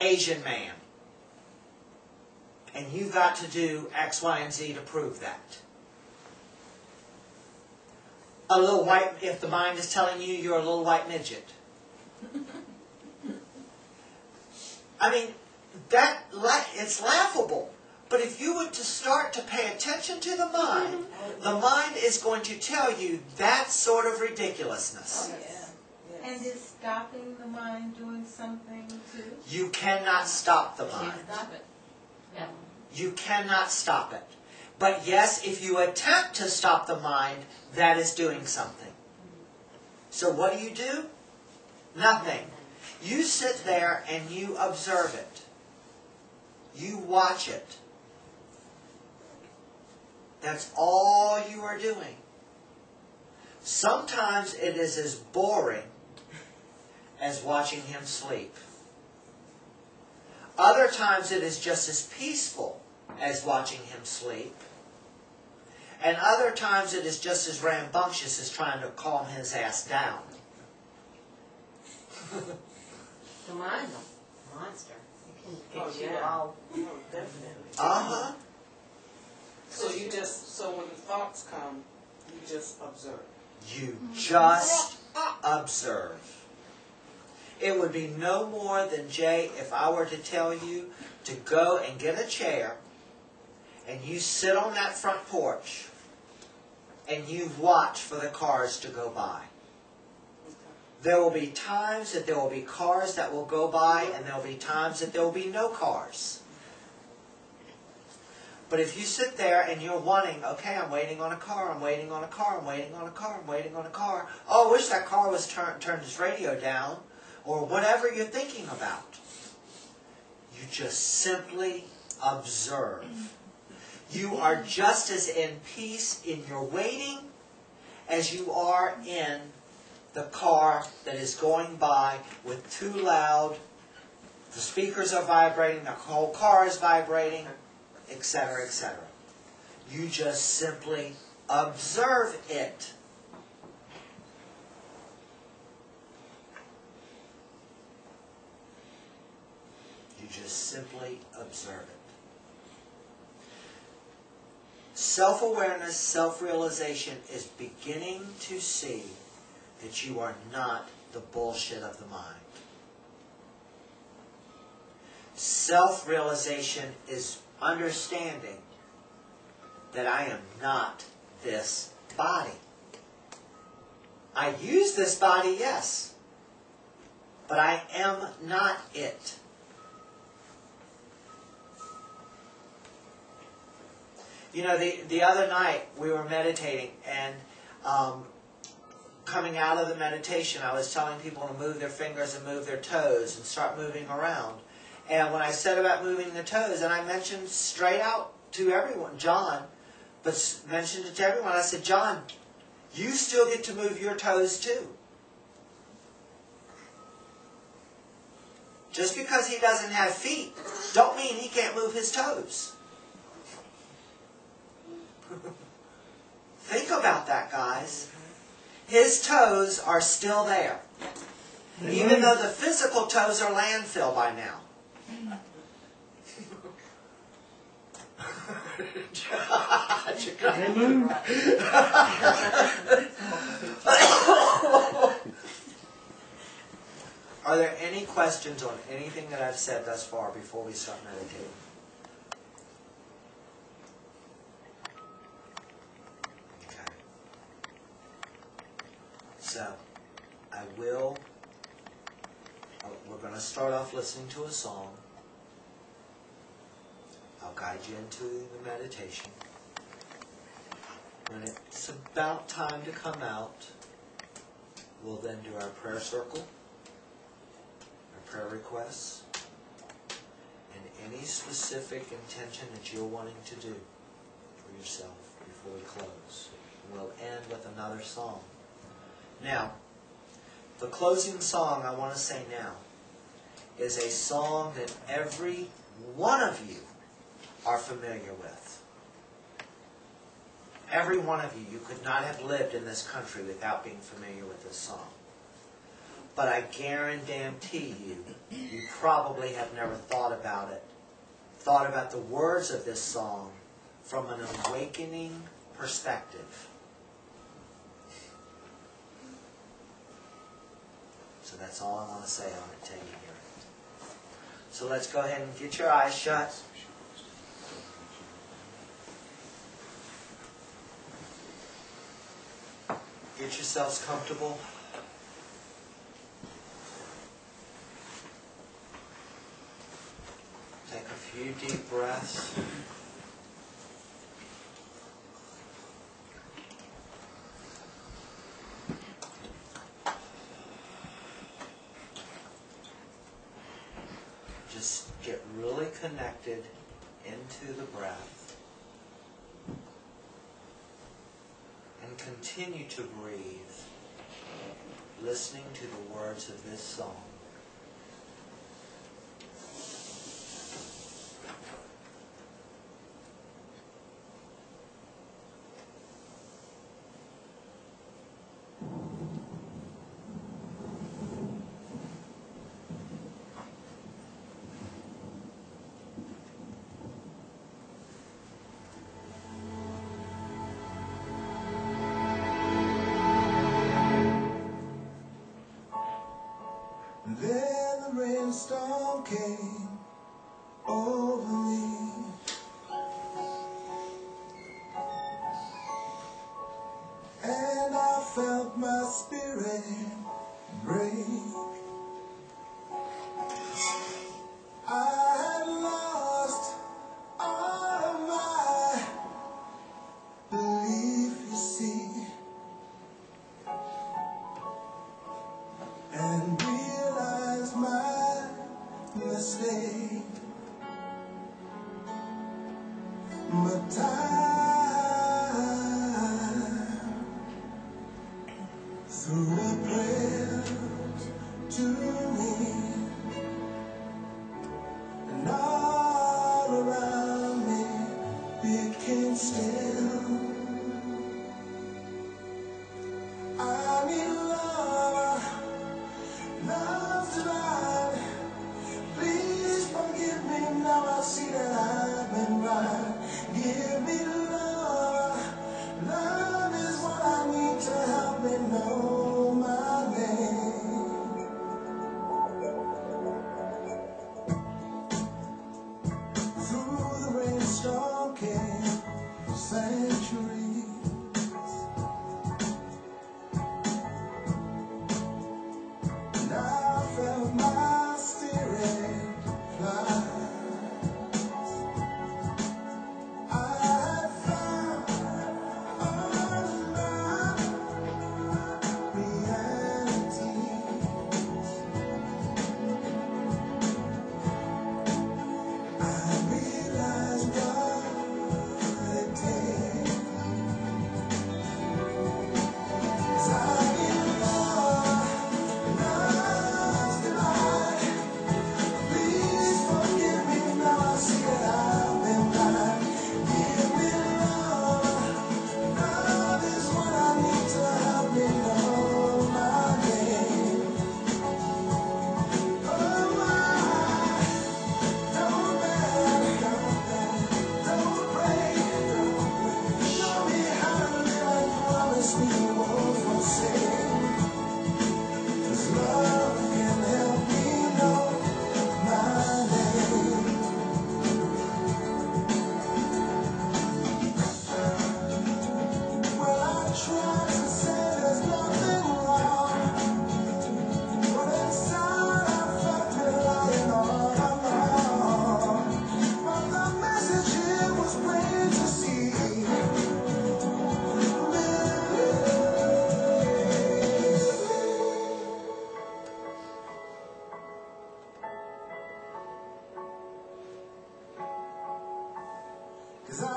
Asian man. And you've got to do X, Y, and Z to prove that. A little white, if the mind is telling you you're a little white midget. I mean, it's laughable. But if you were to start to pay attention to the mind is going to tell you that sort of ridiculousness. Oh, yeah. And is stopping the mind doing something too? You cannot stop the mind. You can't stop it. No. You cannot stop it. But yes, if you attempt to stop the mind, that is doing something. So what do? Nothing. You sit there and you observe it. You watch it. That's all you are doing. Sometimes it is as boring as watching him sleep. Other times it is just as peaceful as watching him sleep. And other times it is just as rambunctious as trying to calm his ass down. The mind's a monster. It can get you all. Definitely. Uh-huh. So when the thoughts come, you just observe. You just observe. It would be no more than, Jay, if I were to tell you to go and get a chair and you sit on that front porch and you watch for the cars to go by. There will be times that there will be cars that will go by, and there will be times that there will be no cars. But if you sit there and you're wanting, okay, I'm waiting on a car, I'm waiting on a car, I'm waiting on a car, I'm waiting on a car. Oh, I wish that car was turned its radio down, or whatever you're thinking about. You just simply observe. You are just as in peace in your waiting as you are in the car that is going by with too loud, the speakers are vibrating, the whole car is vibrating, etc., etc. You just simply observe it. You just simply observe it. Self-awareness, self-realization is beginning to see that you are not the bullshit of the mind. Self-realization is understanding that I am not this body. I use this body, yes, but I am not it. You know, the other night we were meditating, and coming out of the meditation, I was telling people to move their fingers and move their toes and start moving around. And when I said about moving the toes, and I mentioned straight out to everyone, John, but mentioned it to everyone, I said, John, you still get to move your toes too. Just because he doesn't have feet, don't mean he can't move his toes. Think about that, guys. His toes are still there. Even though the physical toes are landfill by now. Are there any questions on anything that I've said thus far before we start meditating? Okay. So, we're going to start off listening to a song. I'll guide you into the meditation. When it's about time to come out, we'll then do our prayer circle, our prayer requests, and any specific intention that you're wanting to do for yourself before we close. We'll end with another song. Now, the closing song I want to say now is a song that every one of you are familiar with. Every one of you. You could not have lived in this country without being familiar with this song. but I guarantee you probably have never thought about it. Thought about the words of this song from an awakening perspective. So that's all I want to say on it till you hear it. So let's go ahead and get your eyes shut. Get yourselves comfortable. Take a few deep breaths. Just get really connected into the breath. And continue to breathe, listening to the words of this song. Then the rainstorm came over me, and I felt my spirit break. I had lost all of my belief, you see, and realized my mistake. But time threw a prayer to me, and all around me became still. I need love, love's divine. Please forgive me, now I see that I've been right. Give me love, love is what I need to help me know my name. Through the rainstorm came sanctuary, and I felt my spirit fly. I had found all my reality. I realized what it takes. 'Cause I need love, love's divine. Please forgive me, now I see that I've been blind. Give me love, love is what I need to help me know my name. Oh my, don't beg, don't pray. Show me how to live and promise me you won't forsake. 'Cause love can help me know my name. Well, I tried to say there's nothing wrong, but inside I felt me lying all along. But the message here was plain to see. Cause I